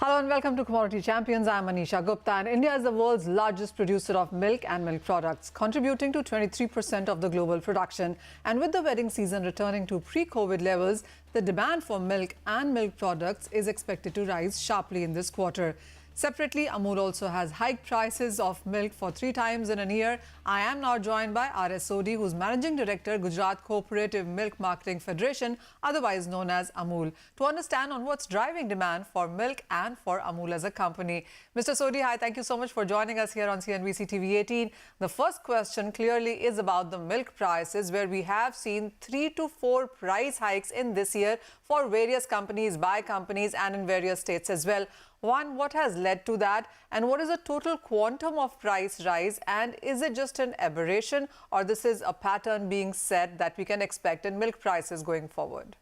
Hello and welcome to Commodity Champions. I'm Anisha Gupta, and India is the world's largest producer of milk and milk products, contributing to 23% of the global production. And with the wedding season returning to pre-COVID levels, the demand for milk and milk products is expected to rise sharply in this quarter. Separately, Amul also has hiked prices of milk for 3 times in a year. I am now joined by RS Sodhi, who's Managing Director, Gujarat Cooperative Milk Marketing Federation, otherwise known as Amul, to understand on what's driving demand for milk and for Amul as a company. Mr. Sodhi, hi, thank you so much for joining us here on CNBC TV 18. The first question clearly is about the milk prices, where we have seen 3 to 4 price hikes in this year for various companies, by companies, and in various states as well. One, what has led to that, and what is the total quantum of price rise, and is it just an aberration, or this is a pattern being set that we can expect in milk prices going forward?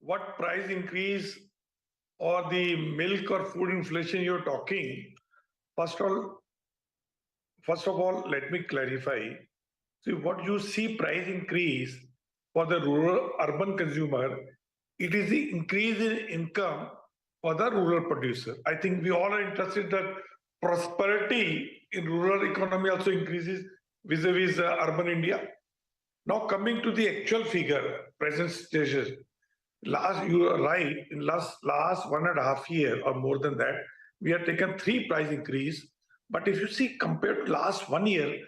What price increase or the milk or food inflation you're talking? First of all, let me clarify. See, what you see price increase for the rural urban consumer, it is the increase in income for the rural producer. I think we all are interested that prosperity in rural economy also increases vis-a-vis urban India. Now coming to the actual figure, present status, you are right, in last 1.5 years or more than that, we have taken 3 price increase. But if you see compared to last 1 year,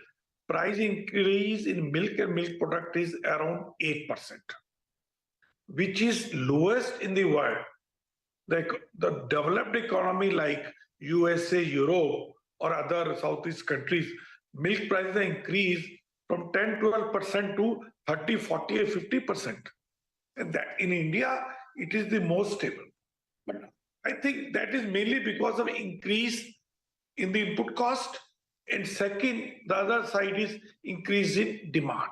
price increase in milk and milk product is around 8%. Which is lowest in the world. Like the developed economy like USA, Europe, or other Southeast countries, milk prices are increased from 10-12% to 30, 40, or 50%. And that in India, it is the most stable. But I think that is mainly because of increase in the input cost. And second, the other side is increase in demand.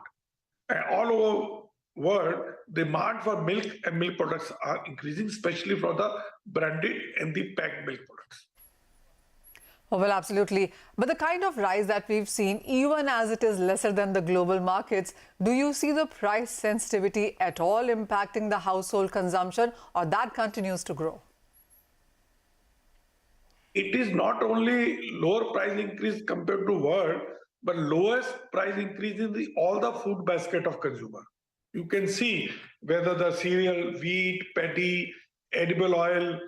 And all over world, demand for milk and milk products are increasing, especially for the branded and the packed milk products. Oh, well, absolutely. But the kind of rise that we've seen, even as it is lesser than the global markets, do you see the price sensitivity at all impacting the household consumption, or that continues to grow? It is not only lower price increase compared to world, but lowest price increase in all the food basket of consumer. You can see whether the cereal, wheat, paddy, edible oil,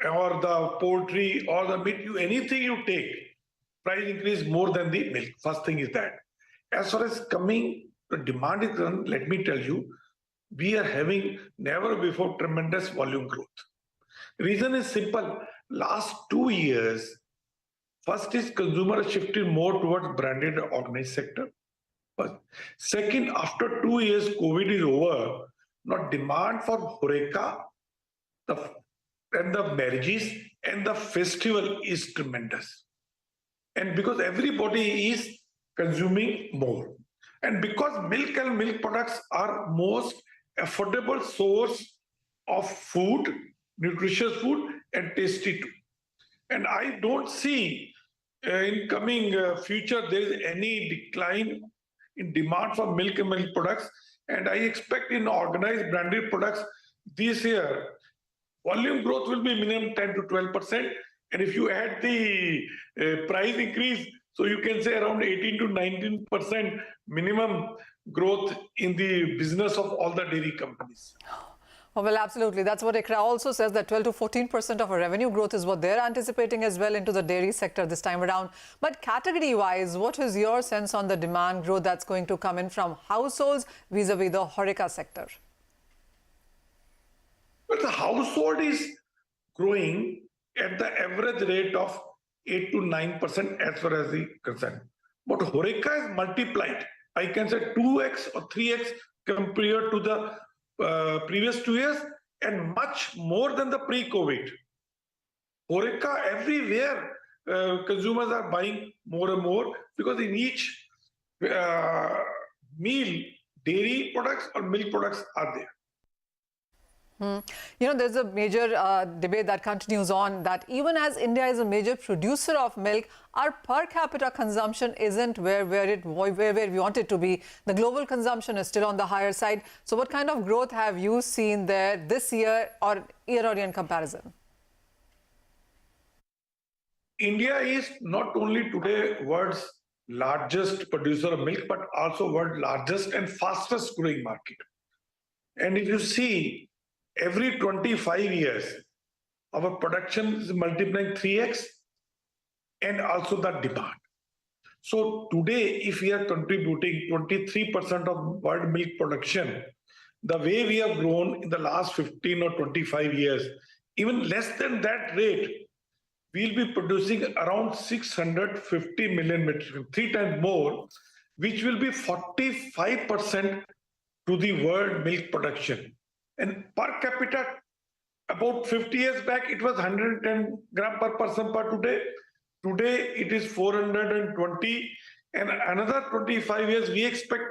or the poultry, or the meat, anything you take, price increase more than the milk. First thing is that. As far as coming the demand is concerned, let me tell you, we are having never before tremendous volume growth. Reason is simple. Last 2 years, first is consumer shifted more towards branded organized sector. But second, after 2 years, COVID is over. Now demand for Horeca and the marriages and the festival is tremendous. And because everybody is consuming more. And because milk and milk products are most affordable source of food, nutritious food, and tasty too. And I don't see in coming future there is any decline in demand for milk and milk products, and I expect in organized branded products this year, volume growth will be minimum 10 to 12%, and if you add the price increase, so you can say around 18 to 19% minimum growth in the business of all the dairy companies. Oh, well, absolutely. That's what ICRA also says, that 12 to 14% of our revenue growth is what they're anticipating as well into the dairy sector this time around. But category-wise, what is your sense on the demand growth that's going to come in from households vis-a-vis the Horeca sector? Well, the household is growing at the average rate of 8 to 9% as far as the concern. But Horeca is multiplied. I can say 2x or 3x compared to the previous 2 years, and much more than the pre-COVID. Horeca, everywhere consumers are buying more and more because in each meal, dairy products or milk products are there. There's a major debate that continues on that even as India is a major producer of milk, our per capita consumption isn't where we want it to be. The global consumption is still on the higher side. So what kind of growth have you seen there this year or year-on-year in comparison? India is not only today world's largest producer of milk, but also world's largest and fastest growing market. And if you see, every 25 years, our production is multiplying 3x and also the demand. So today, if we are contributing 23% of world milk production, the way we have grown in the last 15 or 25 years, even less than that rate, we'll be producing around 650 million metric tons, 3 times more, which will be 45% to the world milk production. And per capita, about 50 years back, it was 110 gram per person per today. Today, it is 420. And another 25 years, we expect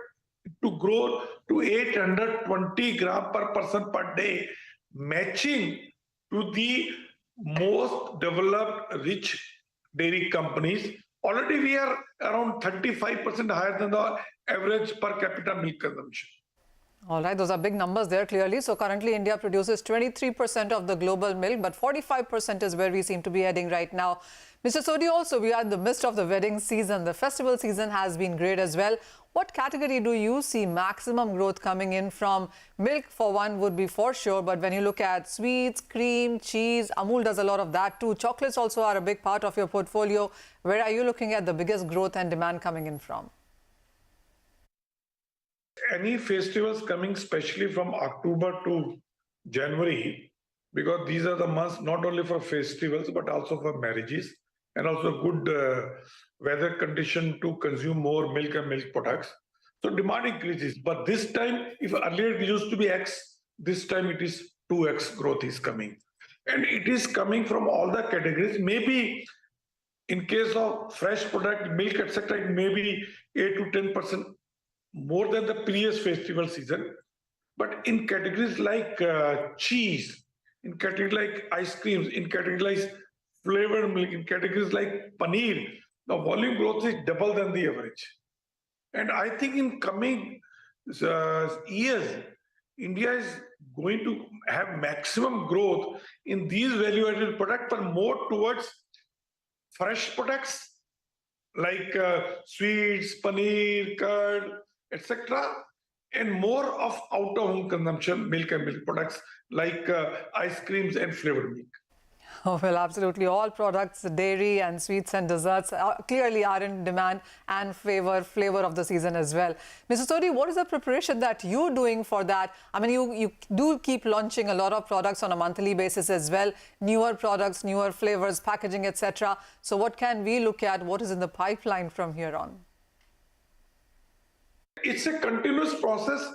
to grow to 820 gram per person per day, matching to the most developed rich dairy companies. Already, we are around 35% higher than the average per capita milk consumption. All right, those are big numbers there, clearly. So currently, India produces 23% of the global milk, but 45% is where we seem to be heading right now. Mr. Sodhi, also, we are in the midst of the wedding season. The festival season has been great as well. What category do you see maximum growth coming in from? Milk, for one, would be for sure. But when you look at sweets, cream, cheese, Amul does a lot of that too. Chocolates also are a big part of your portfolio. Where are you looking at the biggest growth and demand coming in from? Any festivals coming, especially from October to January, because these are the months not only for festivals but also for marriages, and also good weather condition to consume more milk and milk products. So demand increases. But this time, if earlier it used to be X, this time it is 2X growth is coming. And it is coming from all the categories. Maybe in case of fresh product, milk, etc., maybe 8 to 10% more than the previous festival season. But in categories like cheese, in categories like ice creams, in categories like flavored milk, in categories like paneer, the volume growth is double than the average. And I think in coming years, India is going to have maximum growth in these value-added products, but more towards fresh products like sweets, paneer, curd, etc., and more of out-of-home consumption milk and milk products like ice creams and flavored milk. Oh, well, absolutely. All products, dairy and sweets and desserts clearly are in demand and flavor of the season as well. Mr. Sodhi, what is the preparation that you're doing for that? I mean, you do keep launching a lot of products on a monthly basis as well. Newer products, newer flavors, packaging, etc. So what can we look at? What is in the pipeline from here on? It's a continuous process,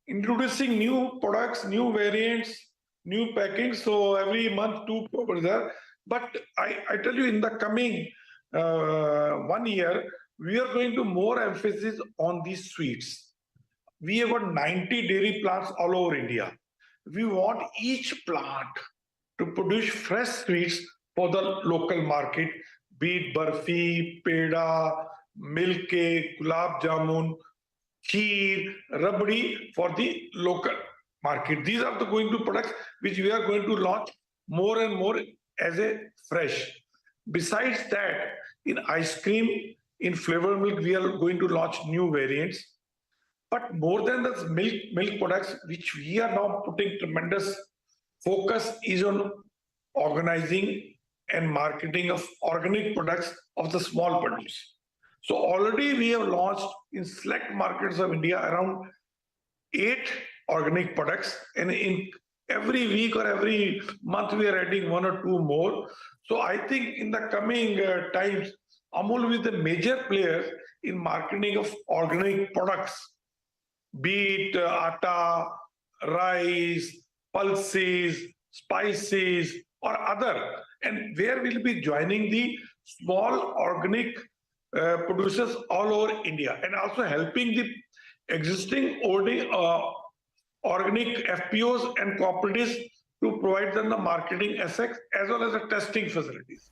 introducing new products, new variants, new packing. So every month, 2 over there. But I tell you, in the coming 1 year, we are going to more emphasis on these sweets. We have got 90 dairy plants all over India. We want each plant to produce fresh sweets for the local market, be it barfi, peda, milk cake, gulab jamun, kheer, rabdi for the local market. These are the going to products which we are going to launch more and more as a fresh. Besides that, in ice cream, in flavored milk, we are going to launch new variants. But more than the milk products, which we are now putting tremendous focus is on organizing and marketing of organic products of the small produce. So already we have launched in select markets of India around 8 organic products, and in every week or every month we are adding 1 or 2 more. So I think in the coming times, Amul will be the major player in marketing of organic products, be it atta, rice, pulses, spices, or other, and where we'll be joining the small organic producers all over India, and also helping the existing organic FPOs and cooperatives to provide them the marketing assets as well as the testing facilities.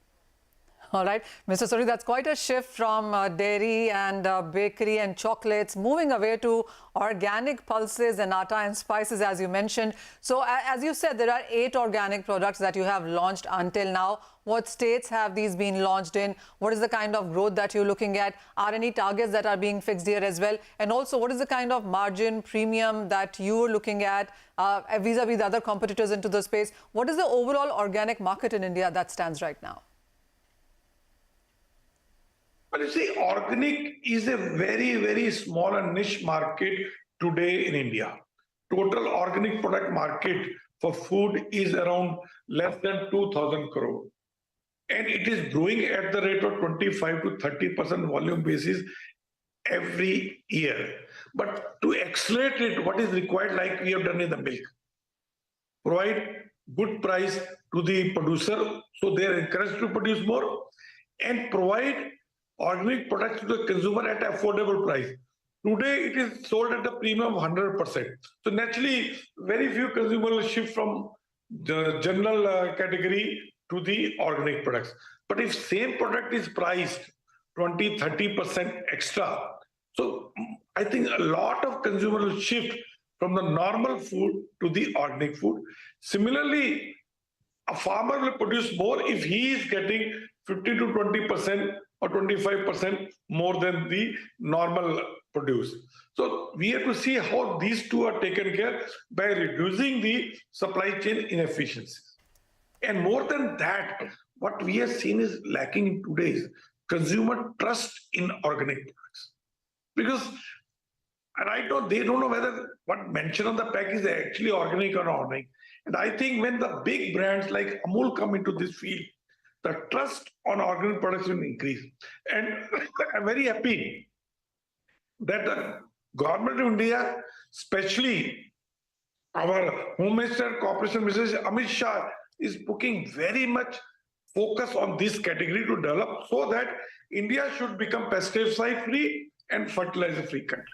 All right, Mr. Sodhi, that's quite a shift from dairy and bakery and chocolates, moving away to organic pulses and atta and spices, as you mentioned. So, as you said, there are 8 organic products that you have launched until now. What states have these been launched in? What is the kind of growth that you're looking at? Are any targets that are being fixed here as well? And also, what is the kind of margin premium that you're looking at vis-a-vis the other competitors into the space? What is the overall organic market in India that stands right now? But you see, organic is a very, very small and niche market today in India. Total organic product market for food is around less than 2,000 crore. And it is growing at the rate of 25 to 30% volume basis every year. But to accelerate it, what is required, like we have done in the milk, provide good price to the producer so they are encouraged to produce more, and provide organic products to the consumer at affordable price. Today, it is sold at a premium of 100%. So naturally, very few consumers will shift from the general category to the organic products. But if same product is priced 20, 30% extra, so I think a lot of consumers will shift from the normal food to the organic food. Similarly, a farmer will produce more if he is getting 50 to 20% or 25% more than the normal produce. So we have to see how these two are taken care by reducing the supply chain inefficiencies. And more than that, what we have seen is lacking in today's consumer trust in organic products. Because they don't know whether what mentioned on the pack is actually organic or not organic. And I think when the big brands like Amul come into this field, the trust on organic products will increase. And I'm very happy that the government of India, especially our Home Minister Corporation, Mr. Amit Shah, is putting very much focus on this category to develop so that India should become pesticide-free and fertilizer-free country.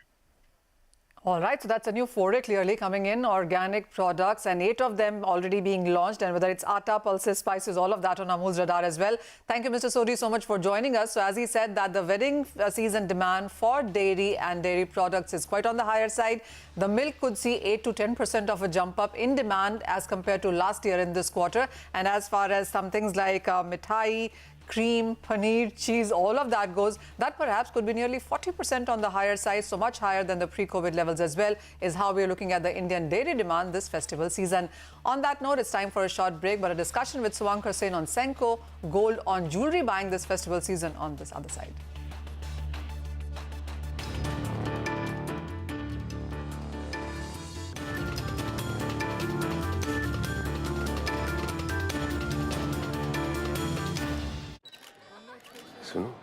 All right, so that's a new foray clearly coming in, organic products, and 8 of them already being launched, and whether it's atta, pulses, spices, all of that on Amul's radar as well. Thank you, Mr. Sodhi, so much for joining us. So as he said, that the wedding season demand for dairy and dairy products is quite on the higher side. The milk could see 8 to 10% of a jump up in demand as compared to last year in this quarter. And as far as some things like mithai, cream, paneer, cheese, all of that goes, that perhaps could be nearly 40% on the higher side, so much higher than the pre-COVID levels as well, is how we're looking at the Indian dairy demand this festival season. On that note, it's time for a short break, but a discussion with Suvankar Sen on Senko, gold on jewelry buying this festival season on this other side. सुनो